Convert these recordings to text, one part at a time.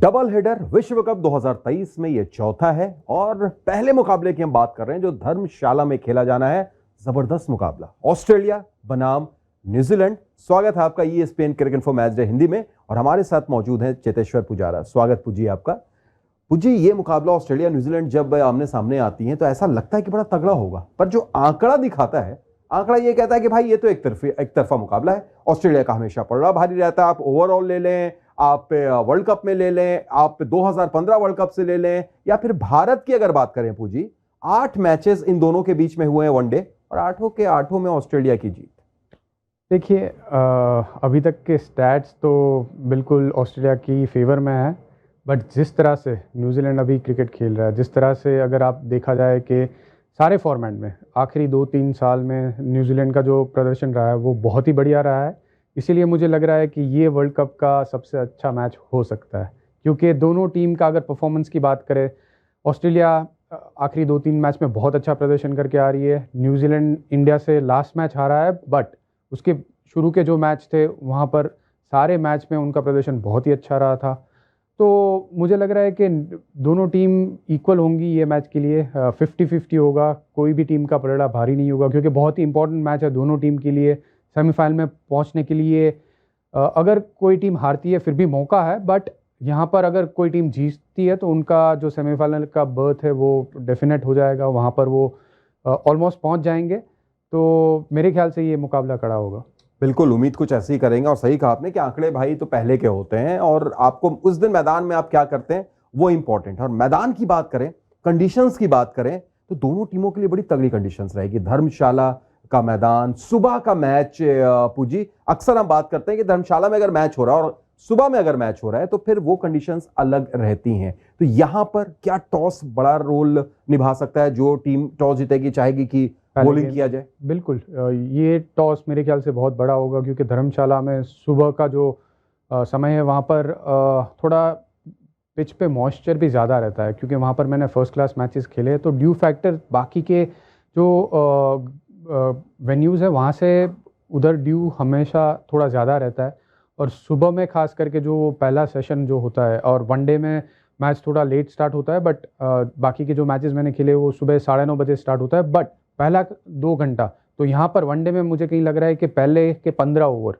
Double header विश्व cup 2023 में ये चौथा है और पहले मुकाबले की हम बात कर रहे हैं जो धर्मशाला में खेला जाना है। जबरदस्त मुकाबला ऑस्ट्रेलिया बनाम न्यूजीलैंड। स्वागत है आपका ESPN cricket info match day Hindi में और हमारे साथ मौजूद हैं चेतेश्वर पुजारा। स्वागत पुजी आपका। पुजी, ये मुकाबला ऑस्ट्रेलिया न्यूजीलैंड जब आमने सामने आती हैं तो ऐसा लगता है कि बड़ा तगड़ा होगा, पर जो आंकड़ा दिखाता है, आंकड़ा ये कहता है कि भाई ये तो एक तरफा मुकाबला है। ऑस्ट्रेलिया का हमेशा पलड़ा भारी रहता है। आप ओवरऑल ले लें, आप वर्ल्ड कप में ले लें, आप 2015 वर्ल्ड कप से ले लें, या फिर भारत की अगर बात करें पूजी, 8 मैचेस इन दोनों के बीच में हुए हैं वनडे और 8 के 8 में ऑस्ट्रेलिया की जीत। देखिए, अभी तक के स्टैट्स तो बिल्कुल ऑस्ट्रेलिया की फेवर में है, बट जिस तरह से न्यूजीलैंड अभी क्रिकेट खेल रहा है, जिस तरह से अगर आप देखा जाए कि सारे फॉर्मेट में आखिरी 2-3 साल में न्यूजीलैंड का जो प्रदर्शन रहा है वो बहुत ही बढ़िया रहा है। इसीलिए मुझे लग रहा है कि ये वर्ल्ड कप का सबसे अच्छा मैच हो सकता है, क्योंकि दोनों टीम का अगर परफॉर्मेंस की बात करें, ऑस्ट्रेलिया आखिरी 2-3 मैच में बहुत अच्छा प्रदर्शन करके आ रही है। न्यूजीलैंड इंडिया से लास्ट मैच हारा है, बट उसके शुरू के जो मैच थे वहाँ पर सारे मैच में उनका प्रदर्शन बहुत ही अच्छा रहा था। तो मुझे लग रहा है कि दोनों टीम इक्वल होंगी ये मैच के लिए। 50-50 होगा, कोई भी टीम का पलड़ा भारी नहीं होगा, क्योंकि बहुत ही इंपॉर्टेंट मैच है दोनों टीम के लिए। सेमीफाइनल में पहुंचने के लिए अगर कोई टीम हारती है फिर भी मौका है, बट यहाँ पर अगर कोई टीम जीतती है तो उनका जो सेमीफाइनल का बर्थ है वो डेफिनेट हो जाएगा, वहाँ पर वो ऑलमोस्ट पहुँच जाएंगे। तो मेरे ख्याल से ये मुकाबला कड़ा होगा। बिल्कुल, उम्मीद कुछ ऐसे ही करेंगे। और सही कहा आपने कि आंकड़े भाई तो पहले के होते हैं और आपको उस दिन मैदान में आप क्या करते हैं वो इंपॉर्टेंट है। और मैदान की बात करें, कंडीशंस की बात करें, तो दोनों टीमों के लिए बड़ी तगड़ी कंडीशंस रहेगी। धर्मशाला का मैदान, सुबह का मैच। पूजी, अक्सर हम बात करते हैं कि धर्मशाला में अगर मैच हो रहा है और सुबह में अगर मैच हो रहा है तो फिर वो कंडीशंस अलग रहती हैं। तो यहां पर क्या टॉस बड़ा रोल निभा सकता है? जो टीम टॉस जीतेगी चाहेगी कि बॉलिंग किया जाए। बिल्कुल, ये टॉस मेरे ख्याल से बहुत बड़ा होगा, क्योंकि धर्मशाला में सुबह का जो समय है वहाँ पर थोड़ा पिच पे मॉइस्चर भी ज़्यादा रहता है, क्योंकि वहाँ पर मैंने फर्स्ट क्लास मैचेस खेले हैं। तो ड्यू फैक्टर बाकी के जो वेन्यूज़ है वहाँ से उधर ड्यू हमेशा थोड़ा ज़्यादा रहता है। और सुबह में खास करके जो पहला सेशन जो होता है, और वनडे में मैच थोड़ा लेट स्टार्ट होता है, बट बाकी के जो मैचेस मैंने खेले वो सुबह 9:30 बजे स्टार्ट होता है। बट पहला 2 घंटा तो यहाँ पर वनडे में मुझे कहीं लग रहा है कि पहले के 15 ओवर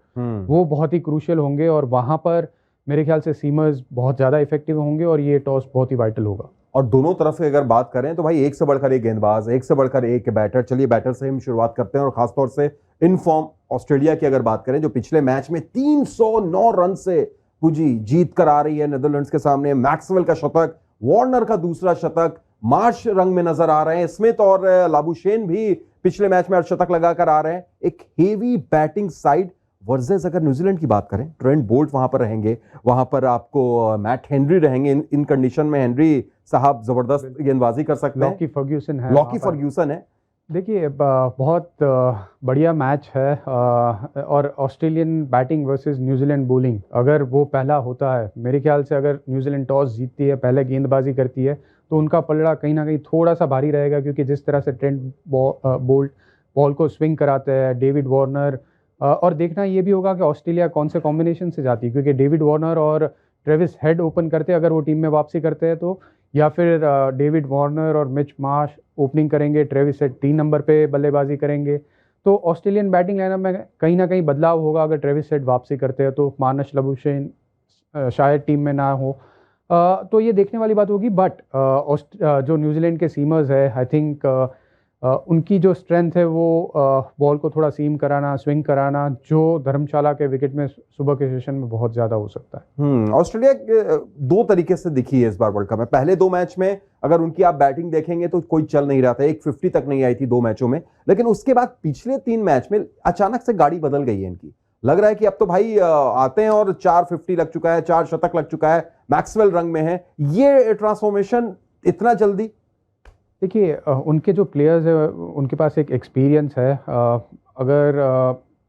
वो बहुत ही क्रूशियल होंगे, और वहाँ पर मेरे ख्याल से सीमर्स बहुत ज़्यादा इफेक्टिव होंगे और ये टॉस बहुत ही वाइटल होगा। और दोनों तरफ से अगर बात करें तो भाई एक से बढ़कर एक गेंदबाज, एक से बढ़कर एक बैटर। चलिए बैटर से हम शुरुआत करते हैं और खासतौर से इन फॉर्म ऑस्ट्रेलिया की अगर बात करें, जो पिछले मैच में 309 रन से पूजी जीत कर आ रही है नीदरलैंड्स के सामने। मैक्सवेल का शतक, वार्नर का दूसरा शतक, मार्श रंग में नजर आ रहे हैं, स्मिथ और लाबुशेन भी पिछले मैच में शतक लगाकर आ रहे हैं। एक हेवी बैटिंग साइड वर्सेस अगर न्यूजीलैंड की बात करें, ट्रेंट बोल्ट वहां पर रहेंगे, वहां पर आपको मैट हेनरी रहेंगे। इन कंडीशन में हेनरी साहब जबरदस्त गेंदबाजी कर सकते हैं। लॉकी फर्ग्यूसन है, लॉकी फर्ग्यूसन है। देखिए, बहुत बढ़िया मैच है। और Australian batting versus New Zealand bowling, अगर वो पहला होता है, मेरे ख्याल से अगर न्यूजीलैंड टॉस जीतती है, पहले गेंदबाजी करती है, तो उनका पलड़ा कहीं ना कहीं थोड़ा सा भारी रहेगा, क्योंकि जिस तरह से ट्रेंट बोल्ट बॉल को स्विंग कराते हैं, डेविड वार्नर। और देखना ये भी होगा कि ऑस्ट्रेलिया कौन से कॉम्बिनेशन से जाती है, क्योंकि डेविड वार्नर और ट्रेविस हेड ओपन करते हैं अगर वो टीम में वापसी करते हैं तो, या फिर डेविड वार्नर और मिच मार्श ओपनिंग करेंगे, ट्रेविस हेड 3 नंबर पे बल्लेबाजी करेंगे। तो ऑस्ट्रेलियन बैटिंग लाइनअप में कहीं ना कहीं बदलाव होगा अगर ट्रेविस हेड वापसी करते हैं तो। मार्नस लाबुशेन शायद टीम में ना हो। तो ये देखने वाली बात होगी। बट जो न्यूजीलैंड के सीमर्स है, आई थिंक उनकी जो स्ट्रेंथ है वो बॉल को थोड़ा सीम कराना, स्विंग कराना, जो धर्मशाला के विकेट में सुबह के सेशन में बहुत ज़्यादा हो सकता है। ऑस्ट्रेलिया 2 तरीके से दिखी है इस बार वर्ल्ड कप में। पहले 2 मैच में अगर उनकी आप बैटिंग देखेंगे तो कोई चल नहीं रहा था, 150 तक नहीं आई थी 2 मैचों में। लेकिन उसके बाद पिछले 3 मैच में अचानक से गाड़ी बदल गई है इनकी। लग रहा है कि अब तो भाई आते हैं और 450 लग चुका है, 4 शतक लग चुका है, मैक्सवेल रंग में है। ये ट्रांसफॉर्मेशन इतना जल्दी? देखिए, उनके जो प्लेयर्स है उनके पास एक एक्सपीरियंस है। अगर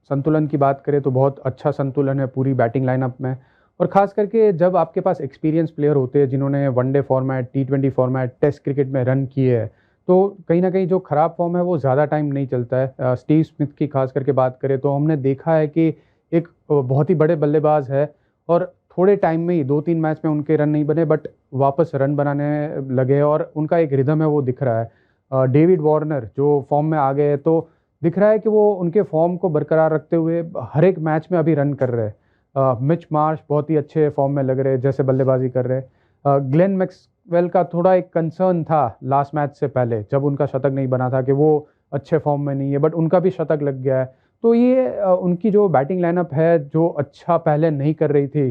संतुलन की बात करें तो बहुत अच्छा संतुलन है पूरी बैटिंग लाइनअप में। और ख़ास करके जब आपके पास एक्सपीरियंस प्लेयर होते हैं जिन्होंने वनडे फॉर्मेट, T20 फॉर्मेट, टेस्ट क्रिकेट में रन किए हैं, तो कहीं ना कहीं जो ख़राब फॉर्म है वो ज़्यादा टाइम नहीं चलता है। स्टीव स्मिथ की खास करके बात करें तो हमने देखा है कि एक बहुत ही बड़े बल्लेबाज है और थोड़े टाइम में ही 2-3 मैच में उनके रन नहीं बने, बट वापस रन बनाने लगे और उनका एक रिदम है वो दिख रहा है। डेविड वार्नर जो फॉर्म में आ गए, तो दिख रहा है कि वो उनके फॉर्म को बरकरार रखते हुए हर एक मैच में अभी रन कर रहे हैं। मिच मार्श बहुत ही अच्छे फॉर्म में लग रहे हैं, जैसे बल्लेबाजी कर रहे हैं। ग्लेन मैक्सवेल का थोड़ा एक कंसर्न था लास्ट मैच से पहले, जब उनका शतक नहीं बना था, कि वो अच्छे फॉर्म में नहीं है, बट उनका भी शतक लग गया है। तो ये उनकी जो बैटिंग लाइनअप है, जो अच्छा पहले नहीं कर रही थी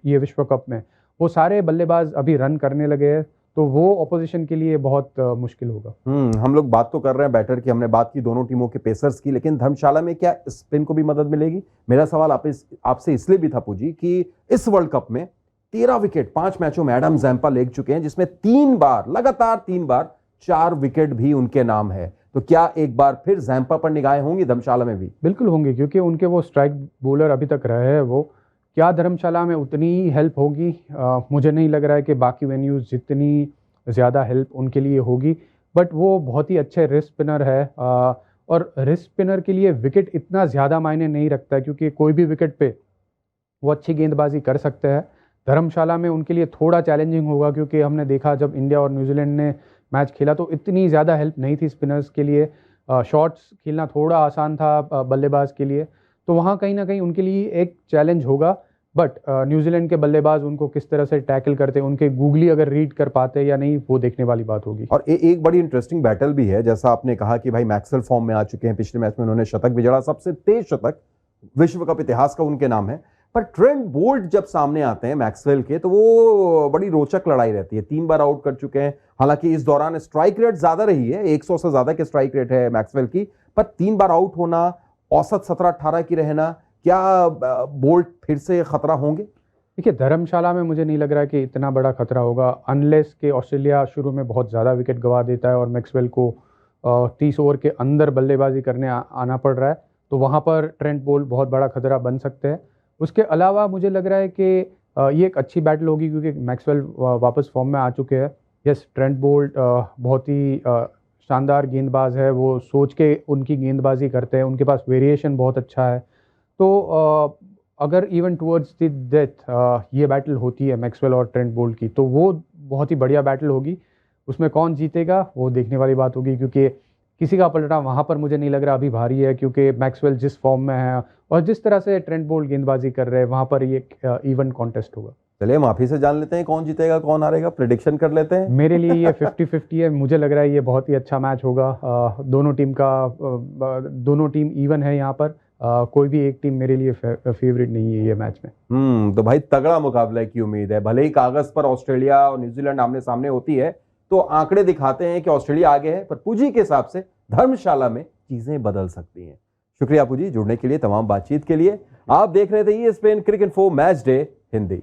ये विश्व कप में, वो सारे बल्लेबाज अभी रन करने लगे हैं, तो वो ऑपोजिशन के लिए बहुत मुश्किल होगा। हम लोग बात तो कर रहे हैं बैटर की, हमने बात की दोनों टीमों के पेसर्स की, लेकिन धर्मशाला में क्या स्पिन को भी मदद मिलेगी? मेरा सवाल आपसे इसलिए भी था पूजी कि इस वर्ल्ड कप में 13 विकेट 5 मैचों में एडम ज़ैम्पा ले चुके हैं, जिसमें 3 बार लगातार 3 बार 4 विकेट भी उनके नाम है। तो क्या एक बार फिर ज़ैम्पा पर निगाहें होंगी धर्मशाला में भी? बिल्कुल होंगी, क्योंकि उनके वो स्ट्राइक बॉलर अभी तक रहे हैं। वो क्या धर्मशाला में उतनी हेल्प होगी? मुझे नहीं लग रहा है कि बाकी वेन्यूज़ जितनी ज़्यादा हेल्प उनके लिए होगी, बट वो बहुत ही अच्छे रिस्ट स्पिनर है। और रिस्ट स्पिनर के लिए विकेट इतना ज़्यादा मायने नहीं रखता है, क्योंकि कोई भी विकेट पे वो अच्छी गेंदबाजी कर सकते हैं। धर्मशाला में उनके लिए थोड़ा चैलेंजिंग होगा, क्योंकि हमने देखा जब इंडिया और न्यूजीलैंड ने मैच खेला तो इतनी ज़्यादा हेल्प नहीं थी स्पिनर्स के लिए। शॉट्स खेलना थोड़ा आसान था बल्लेबाज के लिए, तो वहाँ कहीं ना कहीं उनके लिए एक चैलेंज होगा। बट न्यूजीलैंड के बल्लेबाज उनको किस तरह से टैकल करते हैं, उनके गूगली अगर रीड कर पाते हैं या नहीं, वो देखने वाली बात होगी। और एक बड़ी इंटरेस्टिंग बैटल भी है, जैसा आपने कहा कि भाई मैक्सवेल फॉर्म में आ चुके हैं, पिछले मैच में उन्होंने शतक भी जड़ा, सबसे तेज शतक विश्व कप इतिहास का उनके नाम है। पर ट्रेंट बोल्ट जब सामने आते हैं मैक्सवेल के, तो वो बड़ी रोचक लड़ाई रहती है। 3 बार आउट कर चुके हैं, हालांकि इस दौरान स्ट्राइक रेट ज्यादा रही है, 100 से ज्यादा की स्ट्राइक रेट है मैक्सवेल की, पर 3 बार आउट होना, औसत 17-18 की रहना, क्या बोल्ट फिर से खतरा होंगे? देखिए, धर्मशाला में मुझे नहीं लग रहा है कि इतना बड़ा खतरा होगा, अनलेस कि ऑस्ट्रेलिया शुरू में बहुत ज़्यादा विकेट गंवा देता है और मैक्सवेल को 30 ओवर के अंदर बल्लेबाजी करने आना पड़ रहा है, तो वहाँ पर ट्रेंट बोल्ट बहुत बड़ा खतरा बन सकते हैं। उसके अलावा मुझे लग रहा है कि ये एक अच्छी बैटल होगी, क्योंकि मैक्सवेल वापस फॉर्म में आ चुके हैं। यस, ट्रेंट बोल्ट बहुत ही शानदार गेंदबाज है, वो सोच के उनकी गेंदबाजी करते हैं, उनके पास वेरिएशन बहुत अच्छा है। तो अगर इवन टुवर्ड्स द डेथ ये बैटल होती है मैक्सवेल और ट्रेंट बोल्ट की, तो वो बहुत ही बढ़िया बैटल होगी। उसमें कौन जीतेगा वो देखने वाली बात होगी, क्योंकि किसी का पलटा वहाँ पर मुझे नहीं लग रहा अभी भारी है, क्योंकि मैक्सवेल जिस फॉर्म में है और जिस तरह से ट्रेंट बोल्ट गेंदबाजी कर रहे हैं, वहाँ पर ये इवन कॉन्टेस्ट होगा। चलिए माफी से जान लेते हैं कौन जीतेगा कौन हारेगा, प्रेडिक्शन कर लेते हैं। मेरे लिए ये 50-50 है। मुझे लग रहा है ये बहुत ही अच्छा मैच होगा। दोनों टीम इवन है यहाँ पर। कोई भी एक टीम मेरे लिए फेवरेट नहीं है ये मैच में। तो भाई तगड़ा मुकाबला की उम्मीद है। भले ही कागज पर ऑस्ट्रेलिया और न्यूजीलैंड आमने सामने होती है, तो आंकड़े दिखाते हैं कि ऑस्ट्रेलिया आगे है, पर पूंजी के हिसाब से धर्मशाला में चीजें बदल सकती हैं। शुक्रिया पूजी, जुड़ने के लिए, तमाम बातचीत के लिए। आप देख रहे थे ESPN cricket info match day Hindi.